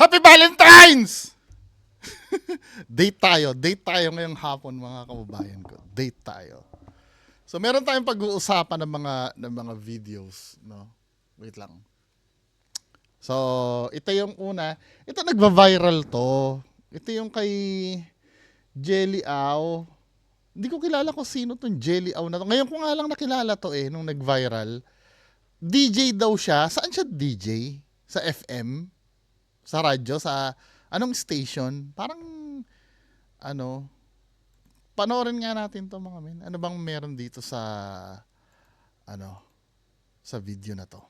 Happy Valentine's! Date tayo ngayong hapon mga kababayan ko. Date tayo. So meron tayong pag-uusapan ng mga videos, no? Wait lang. So, ito yung una. Ito nagva-viral to. Ito yung kay Jelly Aw. Hindi ko kilala kung sino tong Jelly Aw na to. Ngayon ko nga lang nakilala to nung nag-viral. DJ daw siya. Saan siya DJ? Sa FM? Sa radyo? Sa anong station? Parang ano, panoorin nga natin to mga men. Ano bang meron dito sa sa video na to?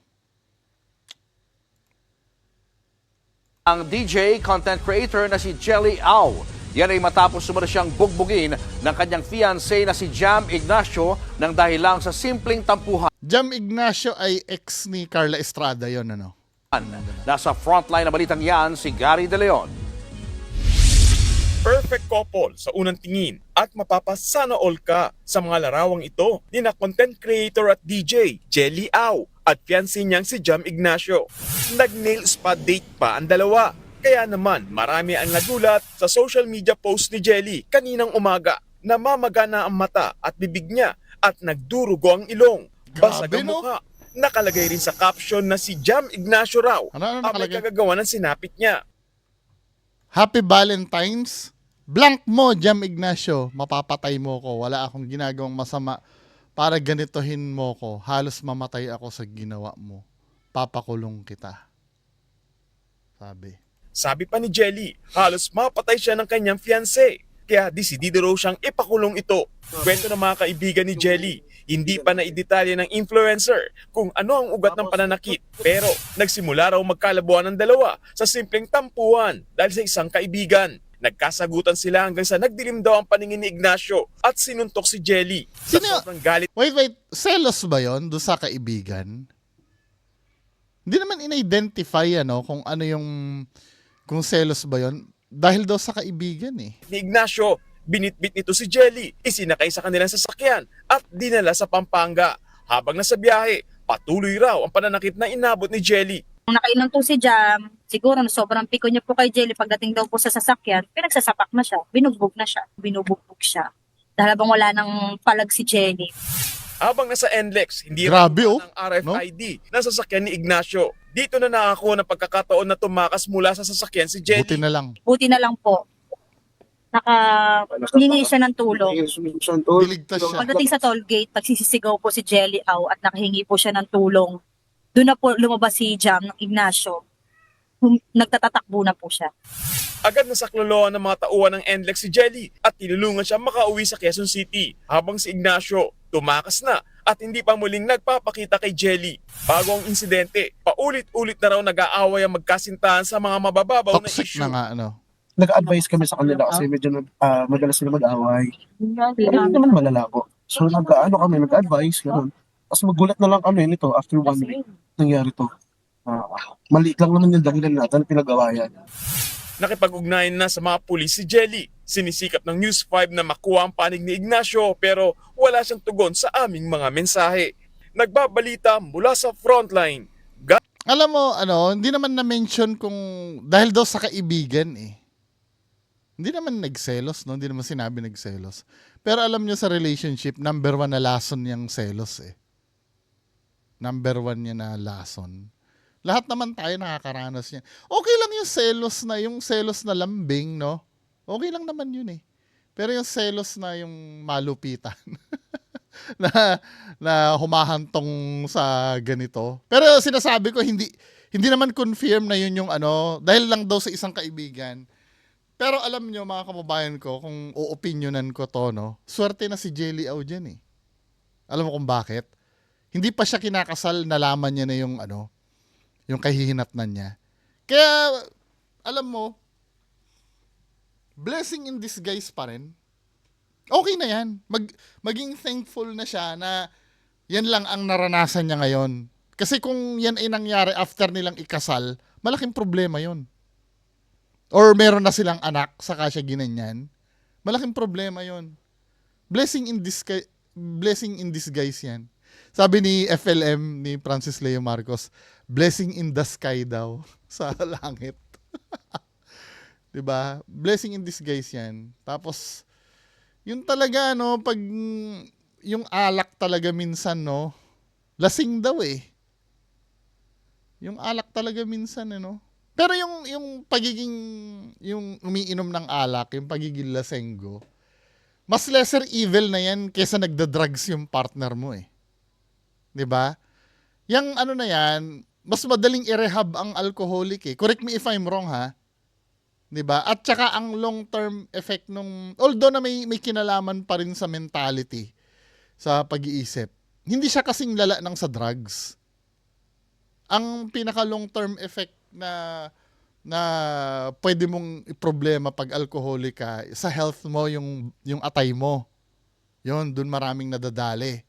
Ang DJ content creator na si Jelly Aw. Yan ay matapos sumara siyang bugbugin ng kanyang fiancé na si Jam Ignacio nang dahil lang sa simpleng tampuhan. Jam Ignacio ay ex ni Carla Estrada yon, ano? Nasa frontline na balitang yan si Gary De Leon. Perfect couple sa unang tingin at mapapasana all ka sa mga larawang ito ni na content creator at DJ Jelly Aw at fiancé niyang si Jam Ignacio. Nag-nail spa date pa ang dalawa. Kaya naman marami ang nagulat sa social media post ni Jelly kaninang umaga. Namamagana ang mata at bibig niya at nagdurugo ang ilong. Basag Grabe, ang no? mukha. Nakalagay rin sa caption na si Jam Ignacio raw Ano ang may nakalagay? kagagawa ng sinapit niya. Happy Valentine's. Blank mo, Jam Ignacio. Mapapatay mo ko. Wala akong ginagawang masama para ganitohin mo ko. Halos mamatay ako sa ginawa mo. Papakulong kita. Sabi. Sabi pa ni Jelly, halos mapatay siya ng kanyang fiancé. Kaya desidido raw siyang ipakulong ito. Kwento ng mga kaibigan ni Jelly, hindi pa naidetalye ng influencer kung ano ang ugat ng pananakit. Pero nagsimula raw magkalabuan ng dalawa sa simpleng tampuhan dahil sa isang kaibigan. Nagkasagutan sila hanggang sa nagdilim daw ang paningin ni Ignacio at sinuntok si Jelly. Sa Sino- sobrang galit Wait. Selos ba yon doon sa kaibigan? Hindi naman in-identify kung ano yung kung selos ba yon dahil daw sa kaibigan ni Ignacio, binitbit nito si Jelly, isinakay sa kanilang sasakyan at dinala sa Pampanga. Habang nasa biyahe, patuloy raw ang pananakit na inabot ni Jelly. Nung nakainom po si Jam, siguro sobrang piko niya po kay Jelly pagdating daw po sa sasakyan, pinagsasapak na siya, binugbog siya. Dahil habang wala nang palag si Jelly. Habang nasa NLEX, hindi Grabe, raw ang RFID na sasakyan ni Ignacio. Dito na nakakuha ng pagkakataon na tumakas mula sa sasakyan si Jelly. Buti na lang. Buti na lang po, hingi siya ng tulong. Diligtas siya. Pagdating sa toll gate, nagsisisigaw po si Jelly Aw at nakahingi po siya ng tulong. Doon na po lumabas si Jam ng Ignacio. Nagtatatakbo na po siya. Agad nasakloloan ng mga tauhan ng NLEX si Jelly at tinulungan siya makauwi sa Quezon City. Habang si Ignacio tumakas na at hindi pa muling nagpapakita kay Jelly. Bago ang insidente, paulit-ulit na raw nag-aaway ang magkasintahan sa mga mabababaw na Toxic issue. na nga, Nag-advise kami sa kanila kasi medyo madalas sila mag-away. Pero hindi naman malala po. So nag-advise, gano'n. Tapos magulat na lang kami nito after 1 week nangyari to. Maliit lang naman yung dahilan natin pinag-awayan. Nakipag-ugnayan na sa mga pulis si Jelly. Sinisikap ng News 5 na makuha ang panig ni Ignacio pero wala siyang tugon sa aming mga mensahe. Nagbabalita mula sa frontline. Alam mo, hindi naman na-mention kung dahil daw sa kaibigan Hindi naman nagselos, no? Hindi naman sinabi nagselos. Pero alam nyo sa relationship, number 1 na lason yung selos Number 1 niya na lason. Lahat naman tayo nakakaranas niya. Okay lang yung selos na lambing, no? Okay lang naman yun Pero yung selos na yung malupitan, na humahantong sa ganito. Pero sinasabi ko, hindi naman confirm na yun yung dahil lang daw sa isang kaibigan. Pero alam nyo mga kababayan ko, kung o-opinionan ko to, swerte na si Jelly Aw dyan Alam mo kung bakit? Hindi pa siya kinakasal, nalaman niya na yung kahihinatnan niya. Kaya, alam mo, blessing in disguise pa rin. Okay na yan. Maging thankful na siya na yan lang ang naranasan niya ngayon. Kasi kung yan ay nangyari after nilang ikasal, malaking problema yon. Or meron na silang anak, saka siya ginanyan. Malaking problema yon. Blessing in disguise yan. Sabi ni FLM, ni Francis Leo Marcos, blessing in the sky daw sa langit. 'Di ba? Blessing in disguise 'yan. Tapos yun talaga no, pag yung alak talaga minsan no, lasing daw eh. Yung alak talaga minsan no. Pero yung pagiging yung umiinom ng alak, yung pagiging lasenggo, mas lesser evil na yan kaysa nagda-drugs yung partner mo eh. 'Di ba? Yang ano na yan, mas madaling i-rehab ang alcoholic eh. Correct me if I'm wrong ha. 'Di ba? At saka ang long-term effect nung although na may kinalaman pa rin sa mentality, sa pag-iisip. Hindi siya kasing lala ng sa drugs. Ang pinaka long-term effect na pwede mong problema pag alcoholic ka, sa health mo yung atay mo. 'Yon, doon maraming nadadali.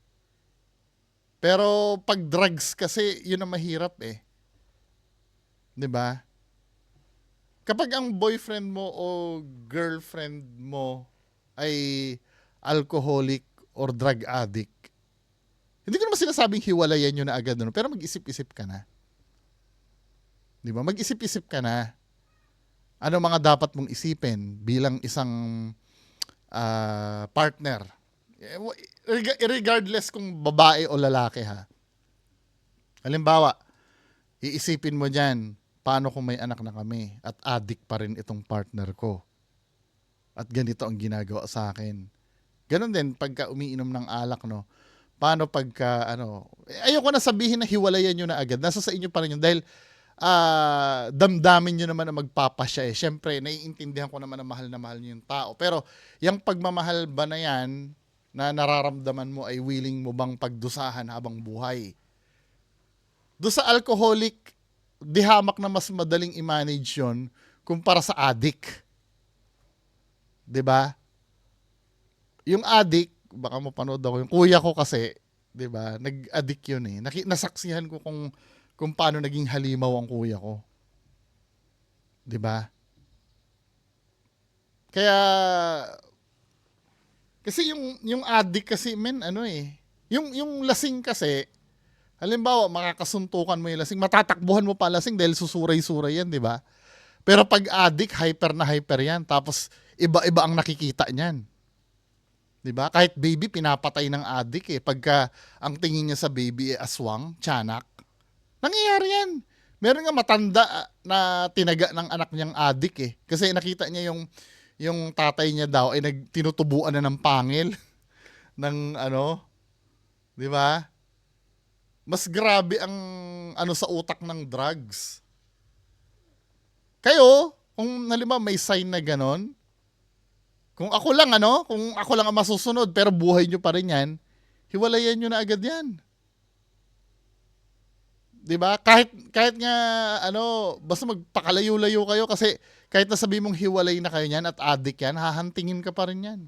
Pero pag drugs kasi, yun ang mahirap eh. 'Di ba? Kapag ang boyfriend mo o girlfriend mo ay alcoholic or drug addict, hindi ko naman sinasabing hiwalayan nyo na agad, no? Pero mag-isip-isip ka na. Di ba? Mag-isip-isip ka na. Ano mga dapat mong isipin bilang isang partner? Regardless kung babae o lalaki ha. Halimbawa, iisipin mo dyan, paano kung may anak na kami at addict pa rin itong partner ko? At ganito ang ginagawa sa akin. Ganon din pagka umiinom ng alak, no? Paano pagka, ayoko na sabihin na hiwalayan nyo na agad. Nasa sa inyo pa rin yun. Dahil, damdamin nyo naman na magpapasya eh. Siyempre, naiintindihan ko naman na mahal nyo yung tao. Pero, yung pagmamahal ba na yan, na nararamdaman mo ay willing mo bang pagdusahan habang buhay? Doon sa alcoholic, di hamak na mas madaling i-manage yun kumpara sa addict. 'Di ba? Yung addict, baka mapanood ako, yung kuya ko kasi, 'di ba? Nag-addict yun eh. Nasaksihan ko kung paano naging halimaw ang kuya ko. 'Di ba? Kaya kasi yung addict kasi yung lasing kasi, halimbawa makakasuntukan mo yung lasing, matatakbuhan mo pa lasing dahil susuray-suray yan, 'di ba? Pero pag addict, hyper na hyper yan. Tapos iba-iba ang nakikita niyan. 'Di ba? Kahit baby pinapatay ng addict eh. Pagka ang tingin niya sa baby ay aswang, tiyanak. Nangyayari yan. Meron nga matanda na tinaga ng anak niyang addict eh. Kasi nakita niya yung tatay niya daw ay tinutubuan na ng pangil ng 'di ba? Mas grabe ang sa utak ng drugs. Kayo, kung halimbawa may sign na ganon, kung ako lang ang masusunod pero buhay nyo pa rin yan, hiwalayan nyo na agad yan. 'Di ba? Kahit nga basta magpakalayo-layo kayo kasi kahit na sabi mong hiwalay na kayo niyan at addict yan, hahantingin ka pa rin yan.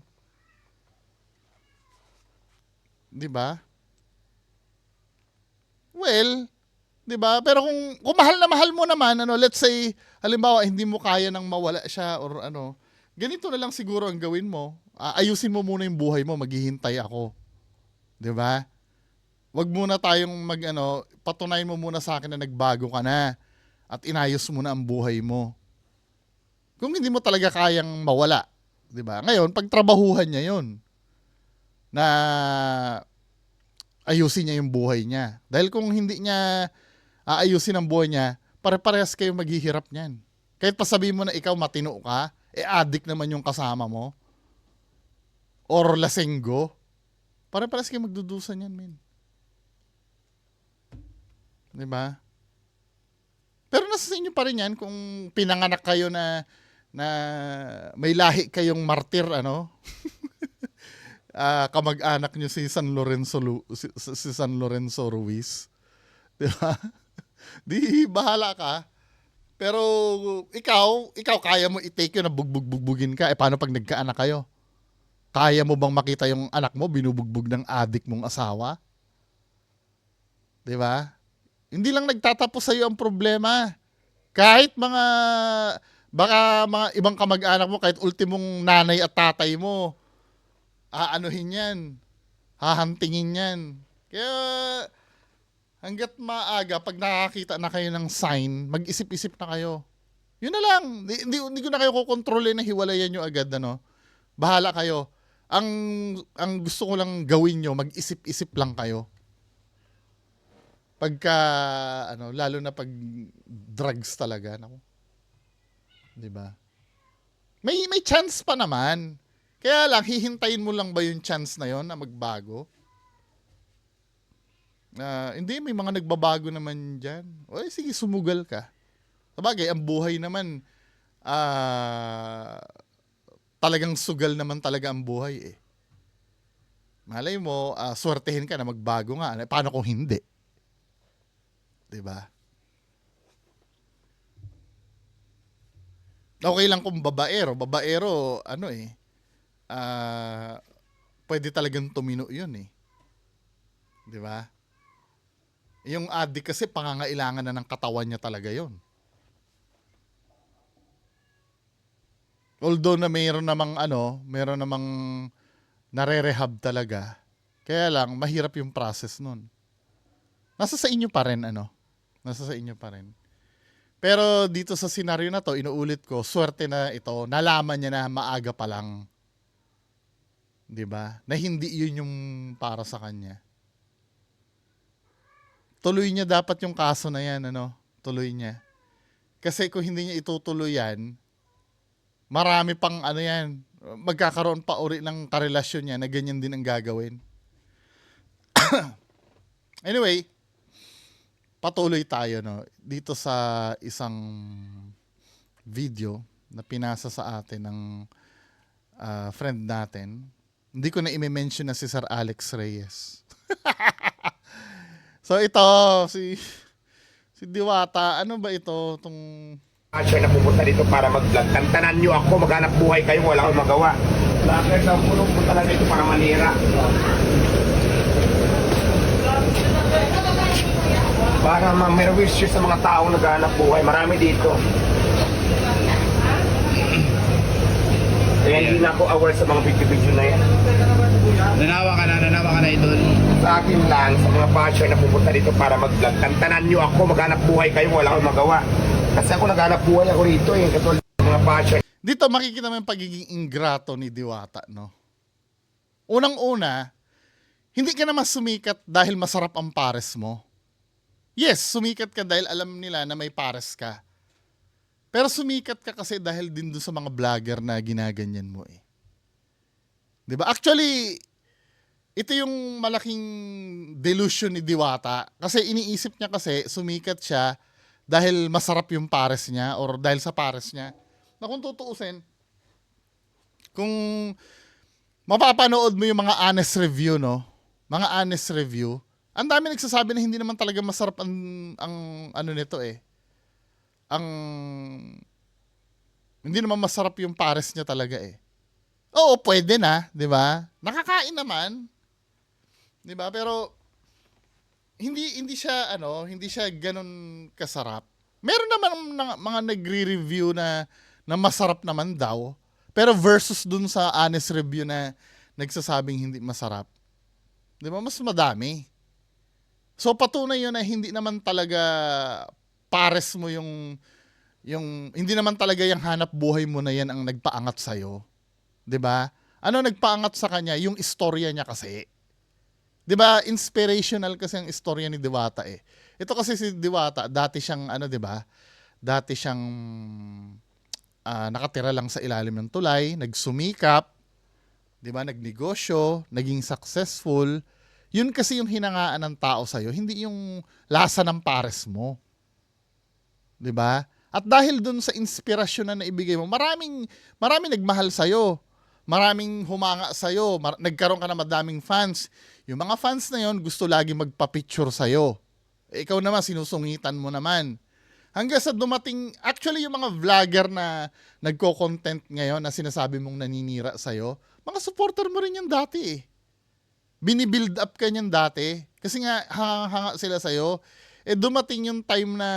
'Di ba? Well, 'di ba? Pero kung mahal na mahal mo naman, let's say halimbawa hindi mo kaya nang mawala siya or ganito na lang siguro ang gawin mo. Ayusin mo muna yung buhay mo, maghihintay ako. 'Di ba? Wag muna tayong patunayan mo muna sa akin na nagbago ka na at inayos mo na ang buhay mo. Kung hindi mo talaga kayang mawala, 'di ba? Ngayon, pagtrabahuhan niya 'yon. Na ayusin niya yung buhay niya. Dahil kung hindi niya aayusin ang buhay niya, pare-parehas kayo maghihirap niyan. Kahit pa sabihin mo na ikaw matino ka, addict naman yung kasama mo. Or lasenggo. Pare-parehas kayo magdudusan yan, men. 'Di ba? Pero nasa sa inyo pa rin yan kung pinanganak kayo na may lahi kayong martir, kamag-anak nyo si San Lorenzo Ruiz. 'Di ba? Di bahala ka. Pero ikaw kaya mo i-take yun na bugbugin ka. Paano pag nagkaanak kayo? Kaya mo bang makita yung anak mo binubugbog ng addict mong asawa? 'Di ba? Hindi lang nagtatapos sa iyo ang problema. Kahit baka mga ibang kamag-anak mo, kahit ultimong nanay at tatay mo, aanuhin yan. Hahantingin yan. Kaya hanggat maaga, pag nakakita na kayo ng sign, mag-isip-isip na kayo. Yun na lang. Hindi ko na kayo kukontrolin na hiwalayan nyo agad, ano. Bahala kayo. Ang gusto ko lang gawin nyo, mag-isip-isip lang kayo. Pagka, lalo na pag drugs talaga. Naku. Diba? May chance pa naman. Kaya lang, hihintayin mo lang ba yung chance na yon na magbago? Hindi, may mga nagbabago naman dyan. O, sige, sumugal ka. Sabagay, ang buhay naman, talagang sugal naman talaga ang buhay eh. Malay mo, swertehin ka na magbago nga. Paano kung hindi? Diba? Okay lang kung babaero. Babaero, pwede talagang tumino yun eh. Diba? Yung addict kasi pangangailangan na ng katawan niya talaga yon. Although na mayroon namang nare-rehab talaga. Kaya lang mahirap yung process nun. Nasa sa inyo pa rin Nasa sa inyo pa rin. Pero dito sa senaryo na to, inuulit ko, swerte na ito, nalaman niya na maaga pa lang. 'Di ba? Na hindi 'yun yung para sa kanya. Tuloy niya dapat yung kaso na 'yan, Tuloy niya. Kasi kung hindi niya itutuloy 'yan, marami pang yan, magkakaroon pa uri ng karelasyon niya na ganyan din ang gagawin. Anyway, patuloy tayo dito sa isang video na pinasa sa atin ng friend natin. Hindi ko na i-mention na si Sir Alex Reyes. So ito, si Diwata, ano ba ito? Siya na pupunta dito para mag-vlog. Tantanan nyo ako, maghanap buhay kayo, wala akong magawa. Bakit daw pupunta lang dito para manira? Para ma-merwish sa mga taong naghanap buhay. Marami dito. Kaya hindi na ako aware sa mga video-video na yan. Nanawa ka na idol. Sa akin lang, sa mga basher na pupunta dito para mag-vlog. Tantanan nyo ako, maghanap buhay kayo, wala akong magawa. Kasi ako naghanap buhay ako rito katulad ng mga basher. Dito makikita mo yung pagiging ingrato ni Diwata, Unang-una, hindi ka naman sumikat dahil masarap ang pares mo. Yes, sumikat ka dahil alam nila na may pares ka. Pero sumikat ka kasi dahil din dun sa mga vlogger na ginaganyan mo eh. 'Di ba? Actually, ito yung malaking delusion ni Diwata. Kasi iniisip niya kasi sumikat siya dahil masarap yung pares niya or dahil sa pares niya. Na kung tutuusin, kung mapapanood mo yung mga honest review, mga honest review, ang dami nagsasabi na hindi naman talaga masarap ang nito eh. Hindi naman masarap yung pares niya talaga eh. Oo, pwede na, 'di ba? Nakakain naman. 'Di ba? Pero hindi siya ganun kasarap. Meron naman mga nagre-review na masarap naman daw. Pero versus dun sa honest review na nagsasabing hindi masarap. 'Di ba? Mas madami. So patunay 'yun na hindi naman talaga pares mo yung hindi naman talaga yung hanap buhay mo na yan ang nagpaangat sa 'di ba? Ano nagpaangat sa kanya? Yung istorya niya kasi. 'Di ba? Inspirational kasi ang istorya ni Diwata eh. Ito kasi si Diwata, dati siyang 'di ba? Dati siyang nakatira lang sa ilalim ng tulay, nagsumikap, 'di ba? Nagnegosyo, naging successful. Yun kasi yung hinangaan ng tao sa hindi yung lasa ng pares mo. 'Di ba? At dahil dun sa inspirasyon na naibigay mo, maraming nagmahal sa Maraming humanga sa nagkaroon ka na madaming fans. Yung mga fans na yon gusto lagi magpa-picture sa ikaw naman sinusungitan mo naman. Hanggang sa dumating, actually yung mga vlogger na nagko-content ngayon na sinasabi mong naninira sa mga supporter mo rin yan dati eh. Binibuild up ka niyan dati kasi nga hanga sila sa dumating yung time na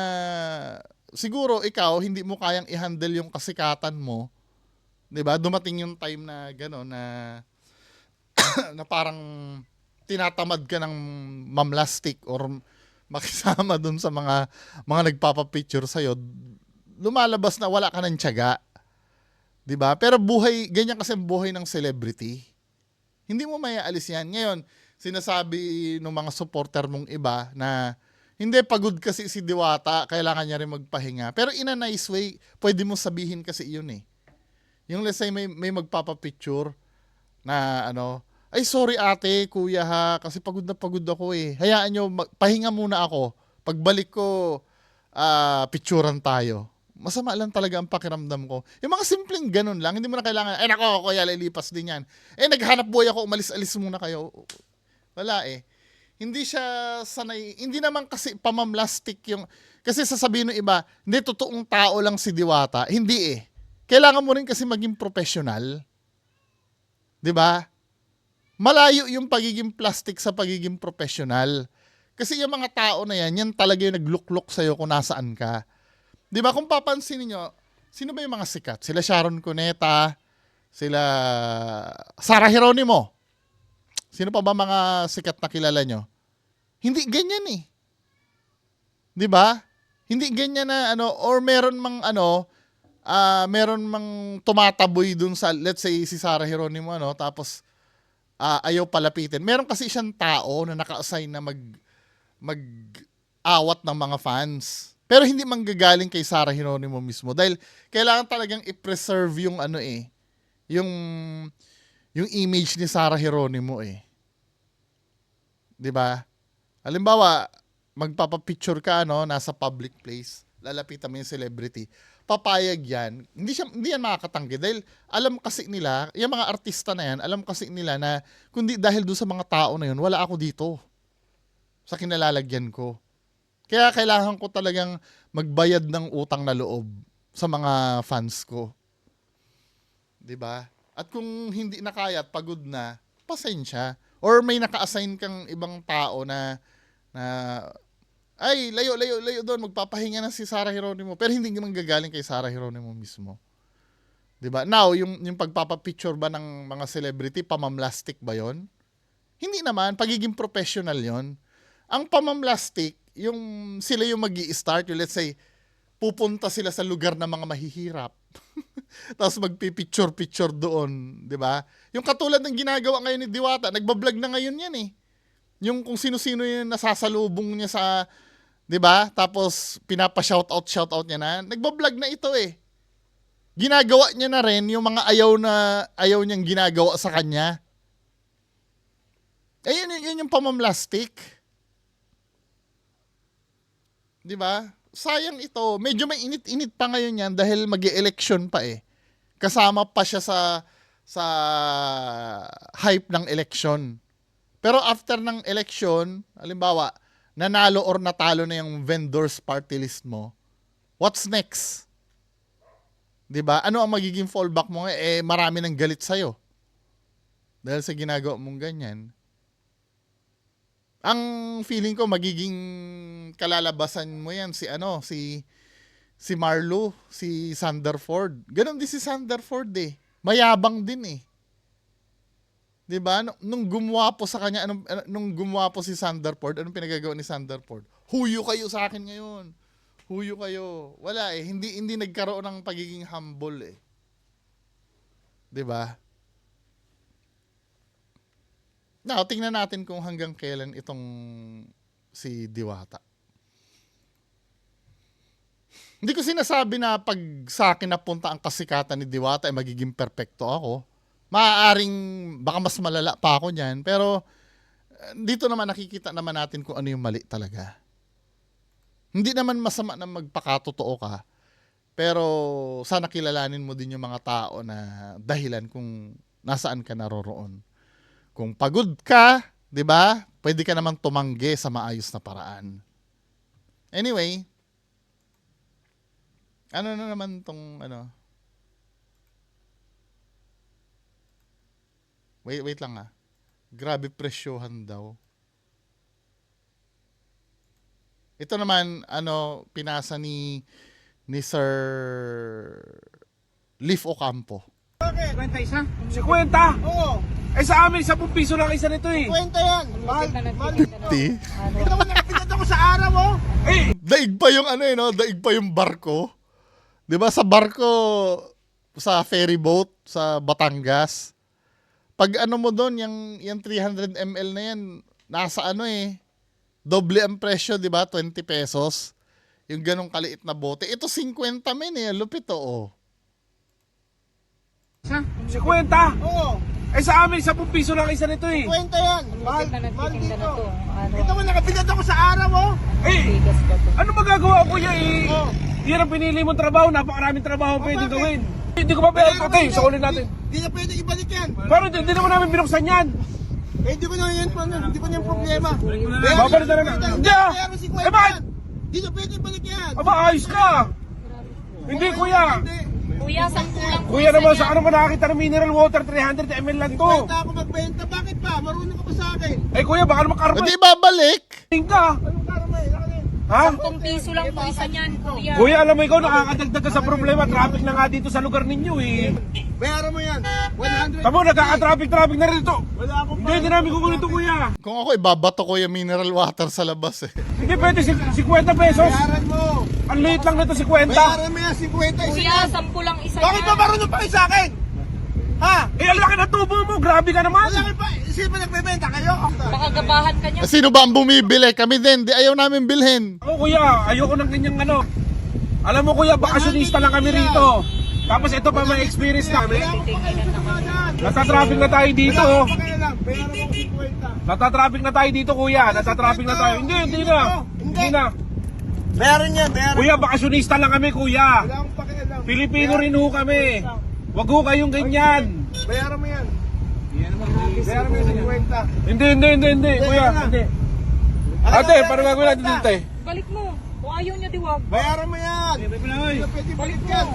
siguro ikaw hindi mo kayang i-handle yung kasikatan mo, 'di ba? Dumating yung time na gano'n na na parang tinatamad ka ng mamlastik or makisama dun sa mga nagpapapicture sa lumalabas na wala ka ng tiyaga. 'Di ba? Pero ganyan kasi ang buhay ng celebrity. Hindi mo maiaalis yan. Ngayon, sinasabi ng mga supporter mong iba na hindi, pagod kasi si Diwata, kailangan niya rin magpahinga. Pero in a nice way, pwede mo sabihin kasi yun eh. Yung let's say may magpapapicture na ay sorry ate, kuya ha, kasi pagod na pagod ako eh. Hayaan nyo, pahinga muna ako. Pagbalik ko, picturean tayo. Masama lang talaga ang pakiramdam ko. Yung mga simpleng ganun lang, hindi mo na kailangan, nako, kuya, lilipas din yan. Naghanap buhay ako, umalis-alis muna kayo. Wala eh. Hindi siya sanay, hindi naman kasi pamamlastik yung, kasi sasabihin ng iba, hindi, totoong tao lang si Diwata. Hindi eh. Kailangan mo rin kasi maging professional. 'Di ba? Malayo yung pagiging plastic sa pagiging professional. Kasi yung mga tao na yan talaga yung nagluklok sa'yo kung nasaan ka. 'Di ba? Kung papansin niyo, sino ba yung mga sikat? Sila Sharon Cuneta, sila Sarah Geronimo. Sino pa ba mga sikat na kilala nyo? Hindi ganyan eh. 'Di ba? Hindi ganyan na or meron mang tumataboy dun sa, let's say, si Sarah Geronimo, tapos ayaw palapitin. Meron kasi siyang tao na naka-assign na mag-awat ng mga fans. Pero hindi manggagaling kay Sarah Geronimo mismo dahil kailangan talagang i-preserve yung yung image ni Sarah Geronimo eh. 'Di ba? Halimbawa, magpapapicture ka nasa public place, lalapitan mo yung celebrity. Papayag yan. Hindi yan makakatanggi dahil alam kasi nila, yung mga artista na yan, alam kasi nila na kundi dahil doon sa mga tao na yun, wala ako dito sa kinalalagyan ko. Kaya kailangan ko talagang magbayad ng utang na loob sa mga fans ko. 'Di ba? At kung hindi na kaya at pagod na, pasensya. Or may naka-assign kang ibang tao na ay, layo doon, magpapahinga na si Sarah Geronimo. Pero hindi naman gagaling kay Sarah Geronimo mismo. 'Di ba? Now, yung pagpapapicture ba ng mga celebrity, pamamlastic ba 'yon? Hindi naman, pagiging professional 'yon. Ang pamamlastic, yung sila yung magi-start, yung let's say, pupunta sila sa lugar ng mga mahihirap. Tapos magpipicture doon, 'di ba? Yung katulad ng ginagawa ngayon ni Diwata, nagba-vlog na ngayon 'yan eh. Yung kung sino-sino yung nasasalubong niya sa, 'di ba? Tapos pinapa-shoutout niya na, nagba-vlog na ito eh. Ginagawa niya na rin yung mga ayaw niyang ginagawa sa kanya. Yun yung pamamlastik. 'Di ba? Sayang ito. Medyo may init-init pa ngayon yan dahil mag-e-election pa eh. Kasama pa siya sa hype ng election. Pero after ng election, halimbawa, nanalo or natalo na yung vendors party list mo, what's next? 'Di ba? Ano ang magiging fallback mo? Marami nang galit sa'yo. Dahil sa ginagawa mong ganyan. Ang feeling ko magiging kalalabasan mo yan si Marlo, si Sanderford. Ganon din si Sanderford eh. Mayabang din eh. 'Di ba? Nung gumwapo sa kanya, nung gumwapo si Sanderford, anong pinagagawa ni Sanderford? Huyo kayo sa akin ngayon. Huyo kayo. Wala eh, hindi nagkaroon ng pagiging humble eh. 'Di ba? Now, tingnan natin kung hanggang kailan itong si Diwata. Hindi ko sinasabi na pag sa akin napunta ang kasikatan ni Diwata ay magiging perpekto ako. Maaaring baka mas malala pa ako niyan, pero dito naman nakikita naman natin kung ano yung mali talaga. Hindi naman masama na magpakatotoo ka, pero sana kilalanin mo din yung mga tao na dahilan kung nasaan ka naroroon. Kung pagod ka, 'di ba? Pwede ka naman tumanggi sa maayos na paraan. Anyway, ano na naman tong Wait lang ah. Grabe presyohan daw. Ito naman pinasa ni Sir Leaf Ocampo. 50? Oo. Sa amin, 10 piso lang isa nito eh. 50 yan. Mahal. 50? Ito mo nakapinat ako sa araw, oh. Daig pa yung daig pa yung barko. 'Di ba sa barko, sa ferry boat sa Batangas, pag ano mo doon, yung 300 ml na yan, nasa ano doble ang presyo, 'di ba? 20 pesos. Yung ganong kaliit na bote. Ito 50 men lupit oh. 50? Oo. Eh sa amin, 10 piso lang isa nito eh. Kwenta yan. Mahal dito. Ito mo, nakabigat ako sa araw, oh. Eh, ano magagawa ko kuya eh? Yan ang pinili mong trabaho, napakaraming trabaho pwedeng gawin. Hindi ko pa pwede, okay, sakulin natin. Di na pwede ibalik yan. Pero hindi naman namin binuksan yan. Eh, di ko na yan, hindi ko na yung problema. Babalik na lang. Hindi ah! Bayaran si Eh Kwenta bakit? yan. Di na pwede ibalik yan. Aba, ayos ka! Hindi kuya. Kuya, 10 lang po Kuya isa naman, niyan. sa ano mo nakakita ng mineral water, 300 ml lang to. Kwenta ako magbenta. Bakit pa? Marunong ka pa sa akin. Eh kuya, baka naman O karma di babalik. ka. Anong karma eh? Akin. Ha? 10 piso lang po isa niyan, kuya. Kuya, alam mo ikaw, nakakadagdag ka sa problema. Traffic na nga dito sa lugar ninyo eh. Bayaran mo yan. 100. Tamo, nagkaka-traffic na rin ito. Wala akong Hindi namin kukunin ito kuya. Kung ako ibabato ko yung mineral water sa labas Hindi pwede, 50 pesos. bayaran mo. Ang liit lang nito, 50. Bayaran mo yan. 50 isa Kuya, yan. 10 lang isa Bakit ba niyan. marunong pa kayo sa akin? Ha? Eh, ang laki ng tubo mo. Grabe ka naman. Wala kayo pa. Sino ba nagbebenta kayo? Baka gabahan ka niya. Sino ba ang bumibili? Kami din. Di ayaw namin bilhin. Ako kuya, ayoko ng ganyang ano. Alam mo kuya, bakasyonista lang kami rito. Tapos ito pa may experience namin. Natatraffic na tayo dito. Oh. Bayaran mo 50. Natatraffic na tayo dito kuya. Natatraffic na tayo. Hindi na. Hindi na. Bayaran yan. Bayaran. Kuya, bakasyonista lang kami kuya. Wala akong pakialam. Pilipino rin ho kami. Wag ho kayong ganyan. Bayaran mo yan. Bayaran mo yung 50. Hindi. Kuya, hindi. Ate, parang gagawin natin dito eh. Balik mo. Kung ayaw niya, diwag. Bayaran mo yan. Hindi na pwede balik yan.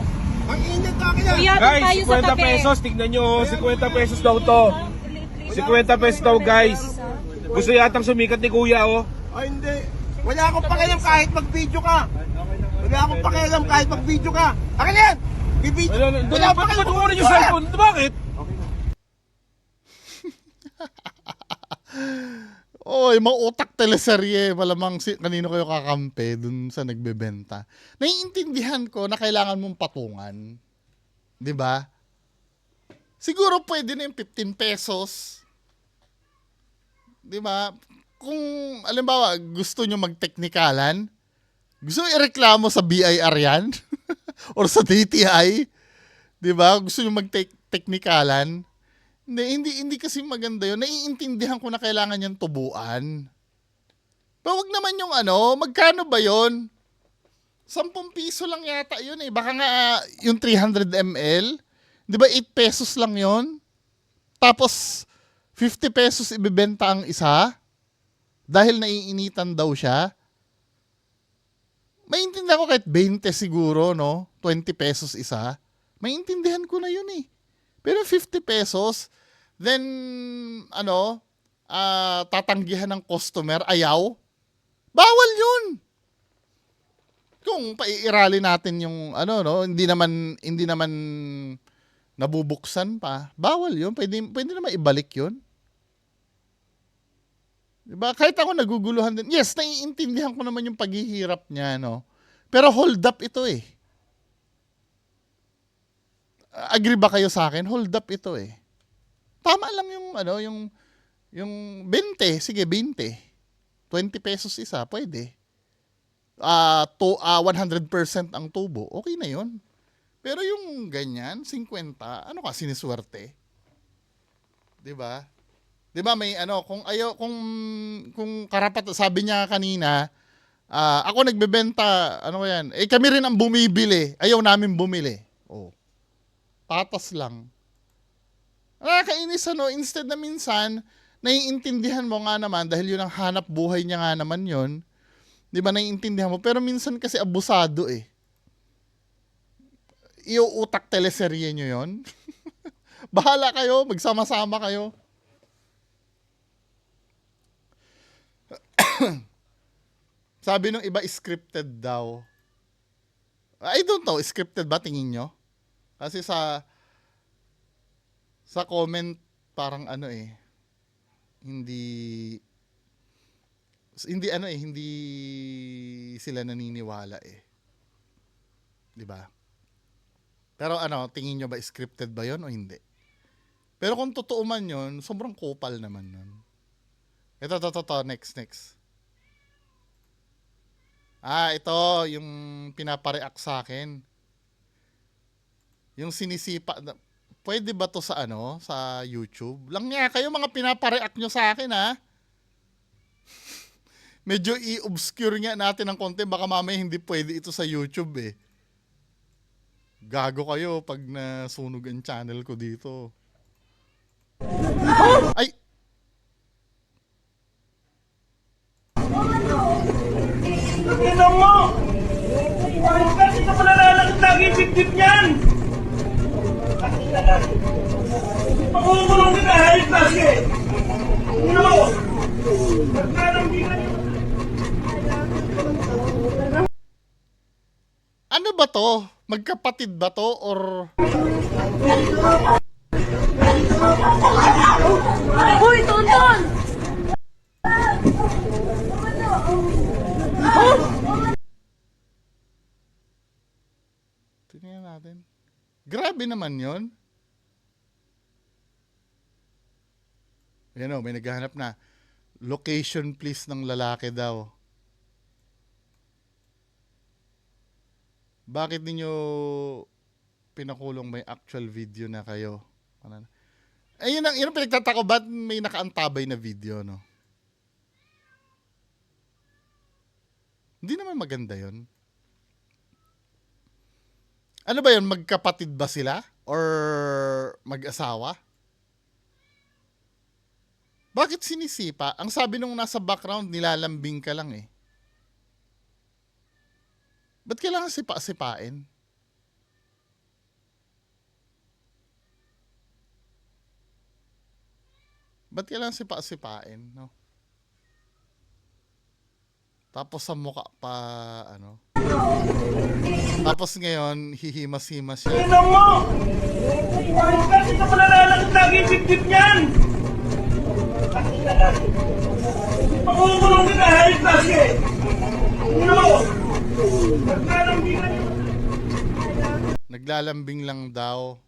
Ang init akin yan. Kuya, doon Guys, tayo sa 50 tabi. pesos. Tignan nyo, 50 pesos daw to. 50 pesos daw guys. Gusto yatang sumikat ni kuya oh. Ay hindi. Wala akong pakialam kahit mag-video ka. Wala akong pakialam kahit mag-video ka. Akin yan. Bibidyo. Wala pa naman kukunin yung cellphone. Bakit? Oy, mga utak teleserye, malamang kanino kayo kakampi dun sa nagbebenta. Naiintindihan ko na kailangan mong patungan. 'Di ba? Siguro pwede na yung 15 pesos. 'Di ba? Kung alimbawa gusto nyo magteknikalan, gusto nyo ireklamo sa BIR yan or sa DTI, 'di ba? Gusto nyo magteknikalan. Hindi kasi maganda yun. Naiintindihan ko na kailangan niyang tubuan. Pero wag naman yung magkano ba yun? 10 piso lang yata yun eh. Baka nga yung 300 ml, di ba 8 pesos lang yun? Tapos 50 pesos ibibenta ang isa dahil naiinitan daw siya. Maintindihan ko kahit 20 siguro, no? 20 pesos isa. Maintindihan ko na yun eh. Pero 50 pesos, then, tatanggihan ng customer, ayaw, bawal yun. Kung paiirali natin yung, hindi naman nabubuksan pa, bawal yun. Pwede naman ibalik yun. Diba? Kahit ako naguguluhan din. Yes, naiintindihan ko naman yung paghihirap niya, no? Pero hold up ito eh. Agree ba kayo sa akin? Hold up ito eh. Tama lang yung 20, sige 20. 20 pesos isa, pwede. 100% ang tubo, okay na yun. Pero yung ganyan, 50, ano ka, siniswerte? 'Di ba? 'Di ba may kung karapat, sabi niya kanina, ako nagbebenta, yan? Eh kami rin ang bumibili, ayaw namin bumili. Oh. Patas lang. Nakakainis instead na minsan, naiintindihan mo nga naman dahil yun ang hanap buhay niya nga naman yun. Di ba naiintindihan mo? Pero minsan kasi abusado eh. Iuutak teleserye nyo yun. Bahala kayo, magsama-sama kayo. Sabi nung iba, scripted daw. I don't know, scripted ba tingin nyo? Kasi sa comment parang hindi sila naniniwala eh. 'Di ba? Pero ano, tingin nyo ba scripted ba yon o hindi? Pero kung totoo man yon, sobrang kupal naman nun. Ito, next. Ito, yung pinapareact sa akin. Yung sinisipa, pwede ba to sa sa YouTube? Lang nga kayo mga pinapareact nyo sa akin, ha? Medyo i-obscure nga natin ng konti, baka mamaya hindi pwede ito sa YouTube, eh. Gago kayo pag nasunog ang channel ko dito. Ay! Tingnan mo! Bakit ka pala lalakit lagi yung dibdib niyan? Pakukulong kita, hayop lagi! Tingnan mo! Naglalambingan yung... Ano ba to? Magkapatid ba to? Or... Uy, Tonton! Tingnan natin. Grabe naman yon. Ayan o, may naghahanap na. Location please ng lalaki daw. Bakit ninyo pinakulong may actual video na kayo? Ayun ang pinagtatako, ba't may nakaantabay na video, no? Hindi naman maganda yon. Ano ba yun? Magkapatid ba sila? Or mag-asawa? Bakit sinisipa? Ang sabi nung nasa background, nilalambing ka lang eh. Ba't kailangan sipa-sipain? Ba't kailangan sipa-sipain, no? Tapos sa mukha pa, ano? Tapos ngayon, hihimas-himas siya. Tingnan mo! Bakit ka pala lalakit lagi yung dibdib niyan? Pakukulong kita, hayop lagi! Tingnan mo! Naglalambingan yung... Naglalambing lang daw.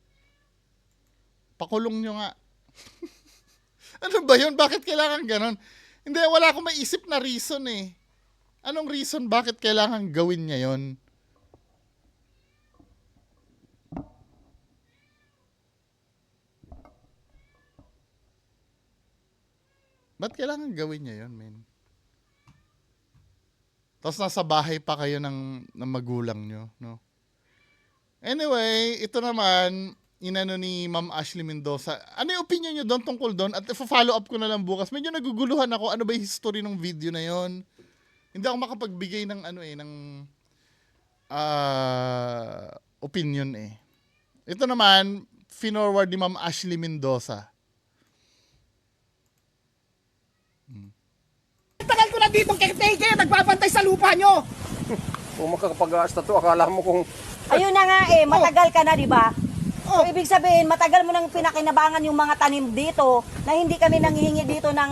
Pakulong nyo nga. Ano ba yun? Bakit kailangan ganon? Hindi, wala akong maisip na reason eh. Anong reason bakit kailangan gawin niya yon? Ba't kailangan gawin niya yon, men? Tapos nasa bahay pa kayo ng magulang nyo, no? Anyway, ito naman, inano ni Ma'am Ashley Mendoza. Ano yung opinion nyo doon tungkol doon? At follow up ko na lang bukas. Medyo naguguluhan ako. Ano ba yung history ng video na yon? Hindi ako makapagbigay ng opinion eh. Ito naman, finorward ni Ma'am Ashley Mendoza. Tagal ko na dito caretaker, nagbabantay sa lupa nyo! Kung makakapag-aasta to, akala mo kung... Ayun na nga eh, matagal ka na, di ba? So, ibig sabihin, matagal mo nang pinakinabangan yung mga tanim dito na hindi kami nanghihingi dito ng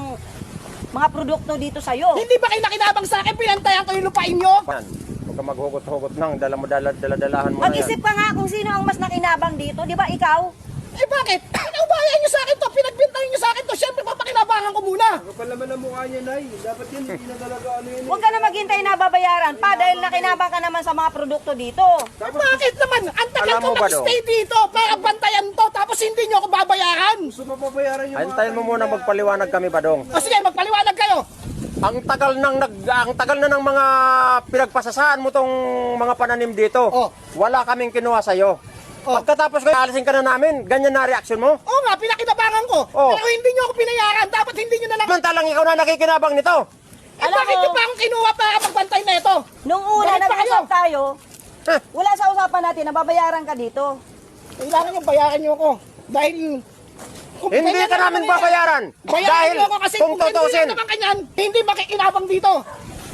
mga produkto dito sa'yo. Hindi ba kayo nakinabang sa akin? Pinantayan ko yung lupain nyo? Huwag ka maghugot-hugot nang, dala-dalahan mo na yan. Mag-isip ka nga kung sino ang mas nakinabang dito, di ba ikaw? Eh bakit? Pinaubayan nyo sa akin to, pinagbintayan nyo sa akin to, syempre papakinabangan ko muna. Kapal naman ang mukha niya, Nay. Dapat yun, hindi na talaga ano yun. Huwag ka na maghintay na babayaran pa dahil nakinabang ka naman sa mga produkto dito. Eh bakit naman? Ang tagal Alam ko mo ba mag-stay dito para bantayan to, tapos hindi nyo ako babayaran. Gusto pa pabayaran yung Antayin mo muna magpaliwanag kami, Badong. O sige, magpaliwanag kayo. Ang tagal na ng mga pinagpasasaan mo tong mga pananim dito. Oh. Wala kaming kinuha sa'yo. Pagkatapos ko, alisin ka na namin. Ganyan na reaksyon mo. Oo nga, pinakinabangan ko. Oh. Pero hindi nyo ako pinayaran, dapat hindi nyo na lang. Samantalang ikaw na nakikinabang nito. Eh Alam bakit mo- nyo pa akong kinuha para magbantay na ito? Nung una Galit pa nag-usap kayo. tayo, Huh? wala sa usapan natin na babayaran ka dito. Kailangan yung bayaran nyo ako. Dahil... kung Hindi ganyan ka na namin naman eh. babayaran. Bayaran Dahil nyo ako kasi kung kung hindi tutusin, lang naman kanyan, hindi makikinabang dito.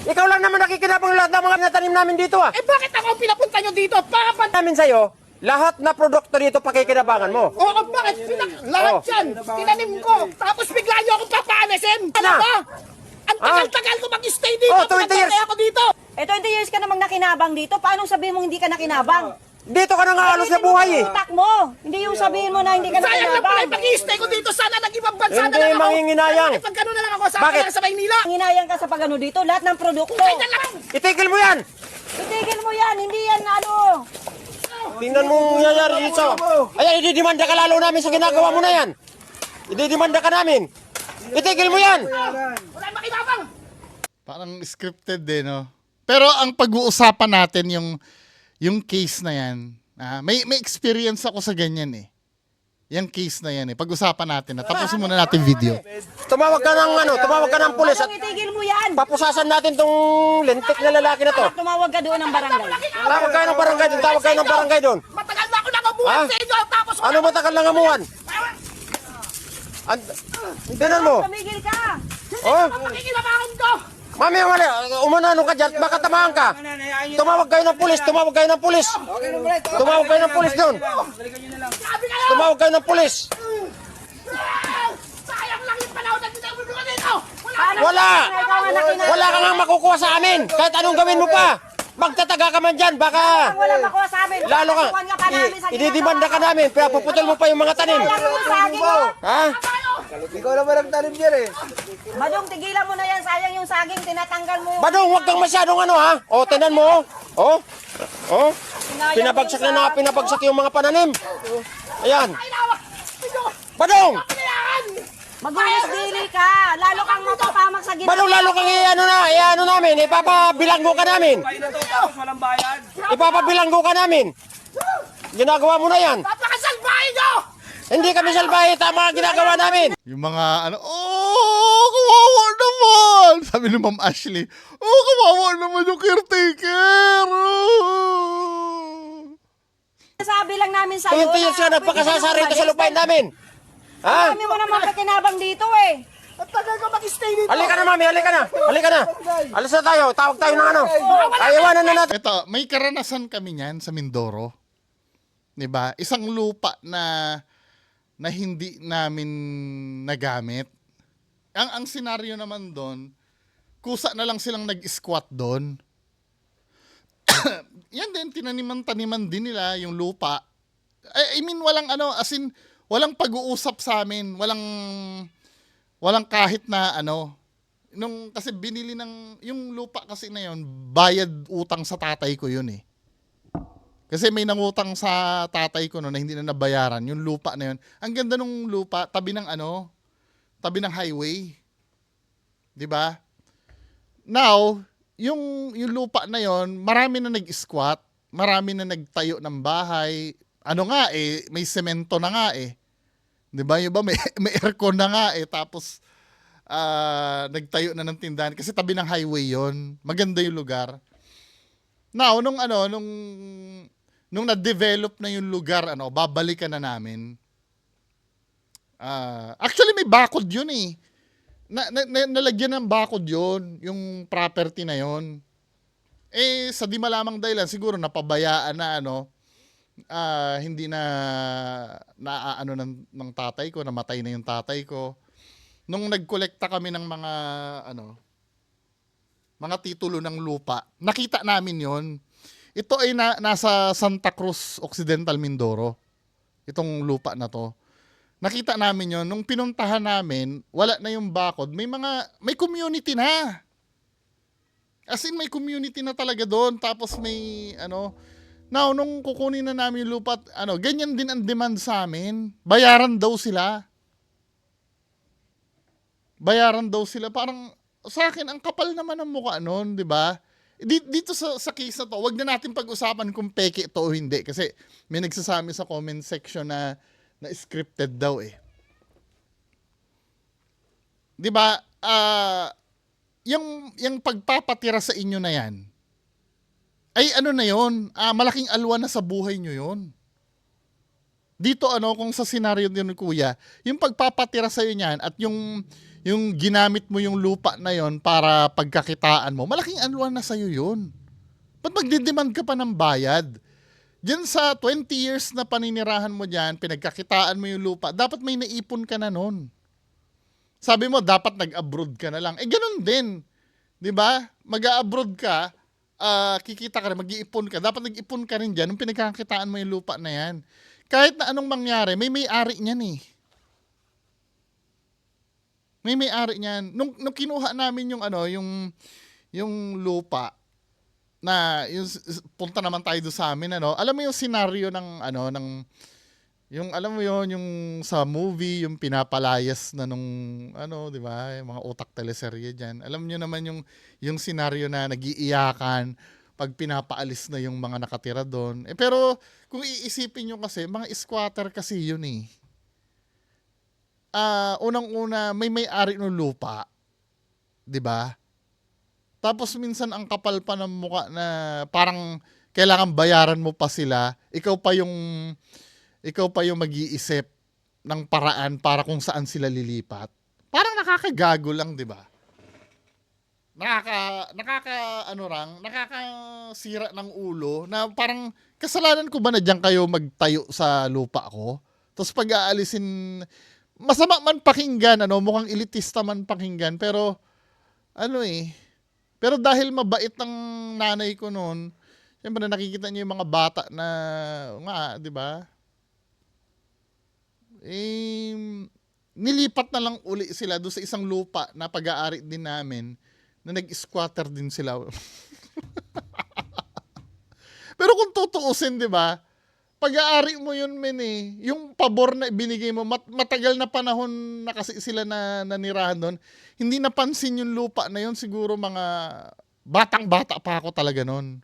ikaw lang naman nakikinabang lahat ng mga natanim namin dito ah. Eh bakit ako ang pinapunta nyo dito? Para bantay. Namin sa'yo, lahat na produkto dito pakikinabangan mo. Oo, bakit? Lahat Oh. yan. Tinanim ko. Tapos bigla nyo akong papaalisin. Ano Na. ba? Ang tagal-tagal ko mag-stay dito. Oh, 20 years. Ako dito. Eh 20 years ka namang nakinabang dito, paano sabihin mo hindi ka nakinabang? Dito ka na nga halos na buhay eh. Utak mo. Hindi yung sabihin mo na hindi ka Sayang lang pala nakinabang. yung pag-i-stay ko dito. Sana nag-ibang bansa na Hindi lang ako. manginginayang. Pag gano'n na lang ako sa Bakit? sa Maynila. Hinayang ka sa pagano dito, lahat ng produkto. Kaya lang. Itigil mo yan. Itigil mo yan, hindi yan ano. Tingnan mo ang nangyayari dito. Ayan, ididimanda ka lalo namin sa ginagawa mo na yan. Ididimanda ka namin. Itigil mo yan. Wala yung makinabang. Parang scripted din, no? Pero ang pag-uusapan natin yung case na yan, may experience ako sa ganyan eh. Yung case na yan eh. Pag-usapan natin na. Tapusin muna natin video. Tumawag ka ng pulis at Anong itigil mo yan? papusasan natin tong lintik na lalaki na to. Tumawag ka doon ng barangay. Tawag kayo ng barangay doon. Matagal na ako nangabuhan Ha? sa inyo. Tapos Ano matagal lang amuhan? Tingnan mo. Tumigil ka. Oh, makikinabangan ko. mami, wala. Umanano ka dyan. Baka tamahan ka. Tumawag kayo ng pulis. Tumawag kayo ng pulis doon. Sabi kayo. Tumawag kayo ng pulis. Sayang lang yung panahon na ginagawa ko dito. Wala. Wala ka nga makukuha sa amin. Kahit anong gawin mo pa. Magtataga ka man dyan. Baka Wala makuha sa amin. lalo ka. Tutukan pa namin sa Ididimanda ka namin. Pinapuputol mo pa yung mga tanim. Yung saging mo. Ha? Badong, tigilan mo na yan. Sayang yung saging. Tinatanggal mo yung... Badong, huwag kang masyadong ano ha. O, tinan mo. O. Pinabagsak yung mga pananim. Ayan. Badong! Magulis dili ka. Lalo kang mapapamak sa gitna. Badong, lalo kang i-ano namin. Ipapabilanggo ka namin. Ipapabilanggo ka namin. Ginagawa mo na yan. Napakasalbahe nyo. Hindi kami salbahe. Tama ang ginagawa namin. Yung mga kawawa naman! Sabi ni Ma'am Ashley, kawawa naman yung caretaker! Sabi lang namin sa'yo. Tuyot-tuyot siya nagpakasasarito sa lupain namin. Ha? Kami mo naman kakinabang dito eh. Ang tagal ko mag-stay dito. Halika na, mami. Halika na. Alis na tayo. Tawag tayo ng ano. Ayawanan na natin. Ito, may karanasan kami niyan sa Mindoro. 'Di ba? Isang lupa na hindi namin nagamit. Ang senaryo naman doon, kusa na lang silang nag-squat doon. Yan din, taniman din nila yung lupa. I mean, walang walang pag-uusap sa amin. Walang kahit na kasi binili yung lupa kasi na yun, bayad utang sa tatay ko yun eh. Kasi may nangutang sa tatay ko na hindi na nabayaran, yung lupa na yun. Ang ganda nung lupa, tabi ng highway. 'Di ba? Now, yung lupa na yon, marami na nag-squat, marami na nagtayo ng bahay. May semento na nga eh. 'Di ba? Yung ba may aircon na nga eh, tapos nagtayo na ng tindahan kasi tabi ng highway yon. Maganda yung lugar. Now, nung na-develop na yung lugar, babalikan na namin. Actually, may bakod yun eh. Nalagyan ng bakod yun, yung property na yun. Sa di malamang dahilan, siguro napabayaan na hindi na ng tatay ko, namatay na yung tatay ko. Nung nagkolekta kami ng mga titulo ng lupa, nakita namin yon. Ito ay nasa Santa Cruz Occidental, Mindoro. Itong lupa na to. Nakita namin yon. Nung pinuntahan namin, wala na yung bakod. May community na. As in, may community na talaga doon. Tapos may, now, nung kukunin na namin yung lupa, ganyan din ang demand sa amin. Bayaran daw sila. Parang, sa akin, ang kapal naman ng mukha noon, di ba? Dito sa case na to, wag na natin pag-usapan kung peke ito o hindi. Kasi may nagsasabi sa comment section na scripted daw eh. Di ba? Yung pagpapatira sa inyo na yan, ay na yon, malaking alwan na sa buhay nyo yon. Dito kung sa senaryo din ni Kuya, yung pagpapatira sa inyo yan at yung ginamit mo yung lupa na yon para pagkakitaan mo, malaking alwan na sa'yo yun. Ba't magdidemand ka pa ng bayad? Diyan sa 20 years na paninirahan mo dyan, pinagkakitaan mo yung lupa, dapat may naipon ka na nun. Sabi mo, dapat nag-abroad ka na lang. Ganun din. 'Di ba? Mag-a-abroad ka, kikita ka rin, mag-iipon ka. Dapat nag-ipon ka rin dyan nung pinagkakitaan mo yung lupa na yan. Kahit na anong mangyari, may may-ari niyan eh. May may-ari niyan. Nung kinuha namin yung yung lupa na yung punta naman tayo doon sa amin, alam mo yung senaryo ng yung alam mo yon, yung sa movie, yung pinapalayas na nung di ba, yung mga utak teleserye diyan. Alam niyo naman yung senaryo na nagiiyakan pag pinapaalis na yung mga nakatira doon. Pero kung iisipin niyo kasi, mga squatter kasi yun eh. Unang-una, may may-ari ng lupa, 'di ba? Tapos minsan ang kapal pa ng mukha na parang kailangan bayaran mo pa sila. Ikaw pa yung mag-iisip ng paraan para kung saan sila lilipat. Parang nakakagago lang, 'di ba? Nakakasira ng ulo na parang kasalanan ko ba na diyan kayo magtayo sa lupa ko? Tapos pag aalisin, masama man pakinggan, mukhang elitista man pakinggan, pero pero dahil mabait ng nanay ko noon, siyempre nakikita niyo yung mga bata na, di ba? Nilipat na lang uli sila doon sa isang lupa na pag-aari din namin, na nag-squatter din sila. Pero kung tutuusin, di ba? Pag-aari mo yun, yung pabor na binigay mo, matagal na panahon na kasi sila na nanirahan doon, hindi napansin yung lupa na yun, siguro mga batang-bata pa ako talaga noon,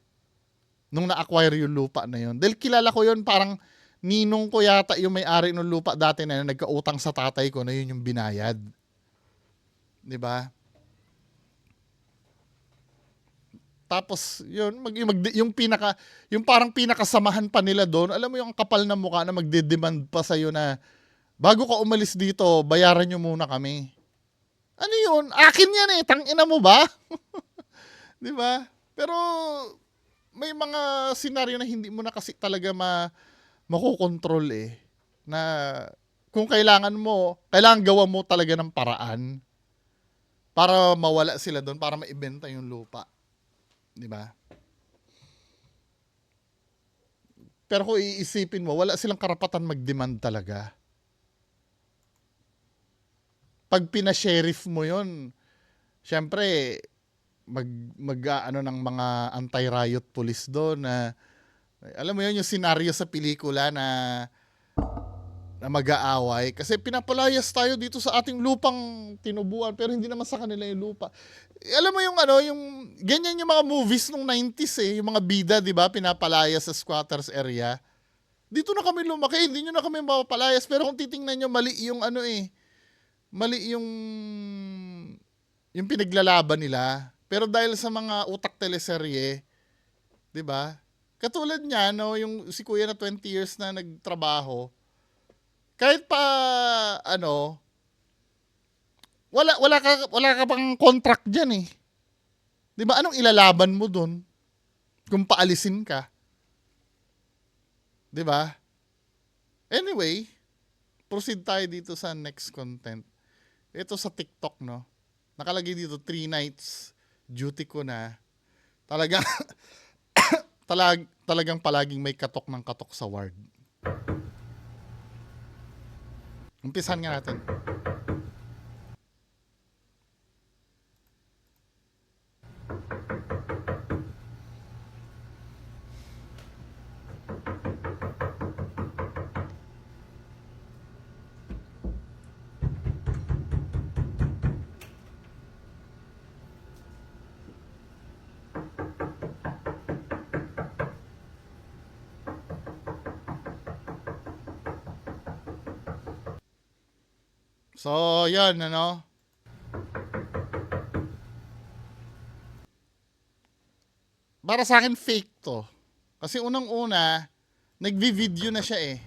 nung na-acquire yung lupa na yun. Dahil kilala ko yun, parang ninong ko yata yung may-ari ng lupa dati na nagkautang sa tatay ko na yun yung binayad. Di ba? Tapos yun, yung parang pinakasamahan pa nila doon, alam mo yung kapal na mukha na magde-demand pa sa'yo na bago ka umalis dito, bayaran nyo muna kami. Ano yun? Akin yan eh, tangina mo ba? Di ba? Pero may mga senaryo na hindi mo na kasi talaga makokontrol eh. Na kung kailangan gawa mo talaga ng paraan para mawala sila doon, para maibenta yung lupa. Di ba? Pero kung iisipin mo, wala silang karapatan mag-demand talaga. Pag pina-sheriff mo yon, syempre, ng mga anti-riot police doon na, alam mo yun, yung senaryo sa pelikula na mag-aaway. Kasi pinapalayas tayo dito sa ating lupang tinubuan, pero hindi naman sa kanila yung lupa. Alam mo yung ganyan yung mga movies nung 90s eh, yung mga bida, di ba, pinapalayas sa squatters area. Dito na kami lumaki, hindi nyo na kami mapapalayas, pero kung titingnan nyo, mali yung mali yung pinaglalaban nila. Pero dahil sa mga utak teleserye, di ba, katulad niya, yung si kuya na 20 years na nagtrabaho, kahit pa wala ka pang contract diyan eh. 'Di ba? Anong ilalaban mo doon kung paalisin ka? 'Di ba? Anyway, proceed tayo dito sa next content. Ito sa TikTok, nakalagay dito 3 nights duty ko na. Talagang palaging may katok ng katok sa ward. Umpisahan nga natin. So, yan, para sa akin, fake to. Kasi unang-una, nagvi-video na siya eh.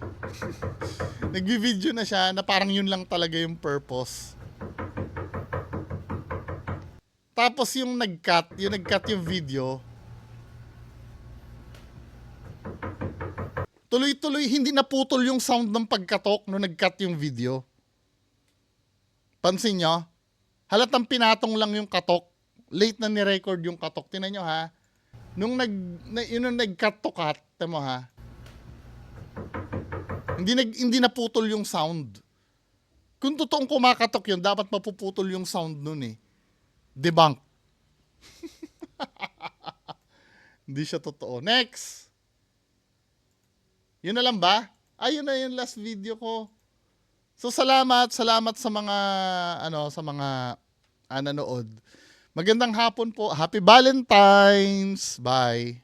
Nagvi-video na siya na parang yun lang talaga yung purpose. Tapos yung nag-cut yung video, tuloy-tuloy, hindi naputol yung sound ng pagkatok nung nag-cut yung video. Pansin nyo? Halatang pinatong lang yung katok. Late na ni-record yung katok. Tingnan nyo ha. Yun ang nag-cut to cut, tama ha? Hindi naputol yung sound. Kung totoong kumakatok yun, dapat mapuputol yung sound nun eh. Debunk. Hindi siya totoo. Next. Yun na lang ba? Ayun na yung last video ko. So salamat sa mga nanood. Magandang hapon po. Happy Valentine's. Bye.